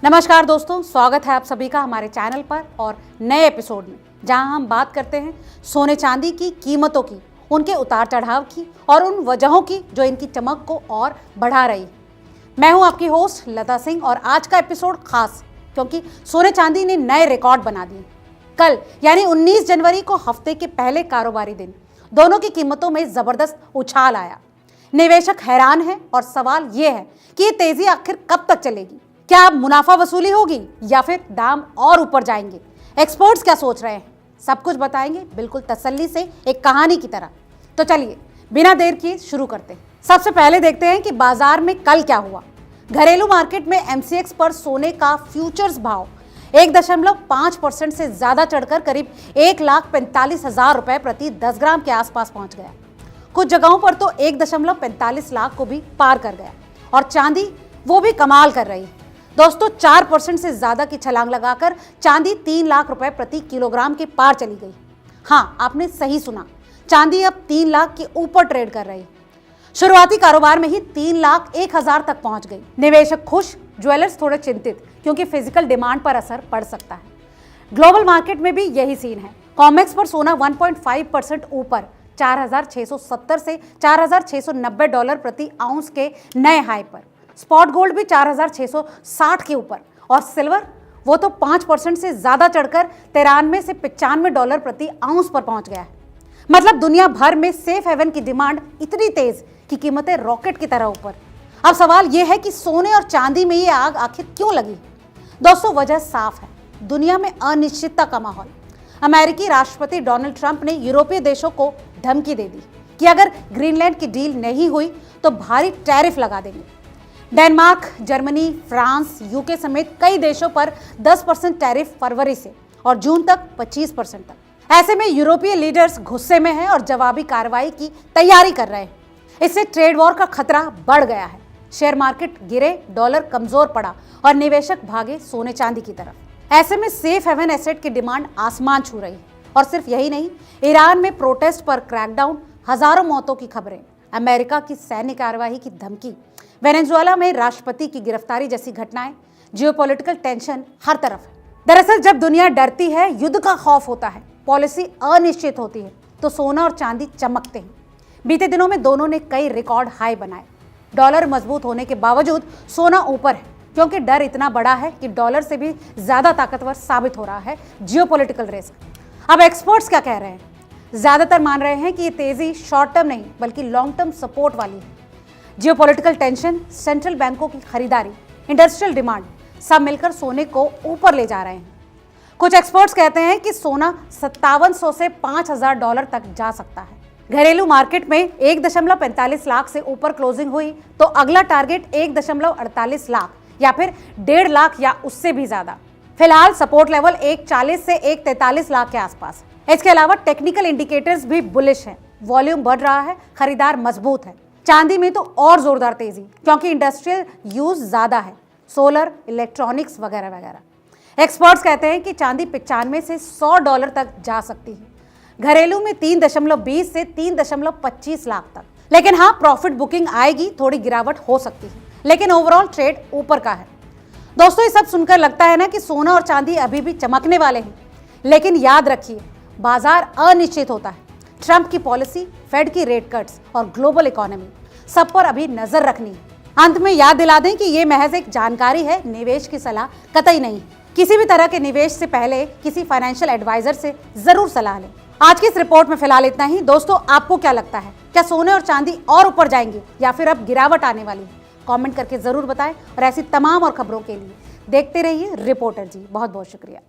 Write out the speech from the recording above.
नमस्कार दोस्तों, स्वागत है आप सभी का हमारे चैनल पर और नए एपिसोड में, जहां हम बात करते हैं सोने चांदी की कीमतों की, उनके उतार चढ़ाव की और उन वजहों की जो इनकी चमक को और बढ़ा रही। मैं हूं आपकी होस्ट लता सिंह और आज का एपिसोड खास क्योंकि सोने चांदी ने नए रिकॉर्ड बना दिए। कल यानी 19 जनवरी को हफ्ते के पहले कारोबारी दिन दोनों की कीमतों में जबरदस्त उछाल आया। निवेशक हैरान है और सवाल ये है कि ये तेजी आखिर कब तक चलेगी। क्या अब मुनाफा वसूली होगी या फिर दाम और ऊपर जाएंगे? एक्सपर्ट्स क्या सोच रहे हैं, सब कुछ बताएंगे बिल्कुल तसल्ली से, एक कहानी की तरह। तो चलिए बिना देर किए शुरू करते हैं। सबसे पहले देखते हैं कि बाजार में कल क्या हुआ। घरेलू मार्केट में एमसीएक्स पर सोने का फ्यूचर्स भाव 1.5% से ज्यादा चढ़कर करीब 1,45,000 रुपए प्रति 10 ग्राम के आसपास पहुंच गया। कुछ जगहों पर तो 1.45 लाख को भी पार कर गया और चांदी वो भी कमाल कर रही है दोस्तों। 4% से ज्यादा की छलांग लगाकर चांदी 3 लाख रुपए प्रति किलोग्राम के पार चली गई। हाँ, आपने सही सुना, चांदी अब 3 लाख के ऊपर ट्रेड कर रही है। शुरुआती कारोबार में ही 3,01,000 तक पहुंच गई। निवेशक खुश, ज्वेलर्स थोड़े चिंतित क्योंकि फिजिकल डिमांड पर असर पड़ सकता है। ग्लोबल मार्केट में भी यही सीन है। कॉमेक्स पर सोना 1.5% ऊपर 4,670 से $4,690 प्रति आउंस के नए हाई पर। स्पॉट गोल्ड भी 4,660 के ऊपर और सिल्वर वो तो 5% से ज्यादा चढ़कर 93 से $95 प्रति आउंस पर पहुंच गया है। मतलब दुनिया भर में सेफ हेवन की डिमांड इतनी तेज कि कीमतें रॉकेट की तरह ऊपर। अब सवाल यह है कि सोने और चांदी में ये आग आखिर क्यों लगी? दोस्तों, वजह साफ है, दुनिया में अनिश्चितता का माहौल। अमेरिकी राष्ट्रपति डोनाल्ड ट्रंप ने यूरोपीय देशों को धमकी दे दी कि अगर ग्रीनलैंड की डील नहीं हुई तो भारी टैरिफ लगा देंगे। डेनमार्क, जर्मनी, फ्रांस, यूके समेत कई देशों पर 10% टैरिफ फरवरी से और जून तक 25% तक। ऐसे में यूरोपीय लीडर्स गुस्से में हैं और जवाबी कार्रवाई की तैयारी कर रहे हैं। इससे ट्रेड वॉर का खतरा बढ़ गया है। शेयर मार्केट गिरे, डॉलर कमजोर पड़ा और निवेशक भागे सोने चांदी की तरफ। ऐसे में सेफ हेवन एसेट की डिमांड आसमान छू रही है। और सिर्फ यही नहीं, ईरान में प्रोटेस्ट पर क्रैकडाउन, हजारों मौतों की खबरें, अमेरिका की सैन्य कार्रवाई की धमकी, वेनेजुएला में राष्ट्रपति की गिरफ्तारी जैसी घटनाएं, जियोपॉलिटिकल टेंशन हर तरफ है। दरअसल जब दुनिया डरती है, युद्ध का खौफ होता है, पॉलिसी अनिश्चित होती है, तो सोना और चांदी चमकते हैं। बीते दिनों में दोनों ने कई रिकॉर्ड हाई बनाए। डॉलर मजबूत होने के बावजूद सोना ऊपर है क्योंकि डर इतना बड़ा है कि डॉलर से भी ज्यादा ताकतवर साबित हो रहा है जियोपॉलिटिकल रिस्क। अब एक्सपर्ट्स क्या कह रहे हैं? ज्यादातर मान रहे हैं कि ये तेजी शॉर्ट टर्म नहीं बल्कि लॉन्ग टर्म सपोर्ट वाली है। जियोपॉलिटिकल टेंशन, सेंट्रल बैंकों की खरीदारी, इंडस्ट्रियल डिमांड सब मिलकर सोने को ऊपर ले जा रहे हैं। कुछ एक्सपर्ट्स कहते हैं कि सोना 5700 से $5,000 तक जा सकता है। घरेलू मार्केट में 1.45 लाख से ऊपर क्लोजिंग हुई तो अगला टारगेट 1.48 लाख या फिर 1.5 लाख या उससे भी ज्यादा। फिलहाल सपोर्ट लेवल 1.40 से 1.43 लाख के आसपास। इसके अलावा टेक्निकल इंडिकेटर्स भी बुलिश हैं। वॉल्यूम बढ़ रहा है, खरीदार मजबूत है। चांदी में तो और जोरदार तेजी क्योंकि इंडस्ट्रियल यूज ज्यादा है, सोलर, इलेक्ट्रॉनिक्स वगैरह वगैरह। एक्सपर्ट्स कहते हैं कि चांदी 95 से $100 तक जा सकती है। घरेलू में 3.20 से 3.25 लाख तक। लेकिन हाँ, प्रॉफिट बुकिंग आएगी, थोड़ी गिरावट हो सकती है, लेकिन ओवरऑल ट्रेड ऊपर का है। दोस्तों, ये सब सुनकर लगता है ना कि सोना और चांदी अभी भी चमकने वाले हैं, लेकिन याद रखिए बाजार अनिश्चित होता है। ट्रंप की पॉलिसी, फेड की रेट कट्स और ग्लोबल इकोनॉमी सब पर अभी नजर रखनी है। अंत में याद दिला दें कि ये महज एक जानकारी है, निवेश की सलाह कतई नहीं। किसी भी तरह के निवेश से पहले किसी फाइनेंशियल एडवाइजर से जरूर सलाह लें। आज की इस रिपोर्ट में फिलहाल इतना ही। दोस्तों, आपको क्या लगता है, क्या सोने और चांदी और ऊपर जाएंगे या फिर अब गिरावट आने वाली है? कमेंट करके जरूर बताएं और ऐसी तमाम और खबरों के लिए देखते रहिए रिपोर्टर जी। बहुत बहुत शुक्रिया।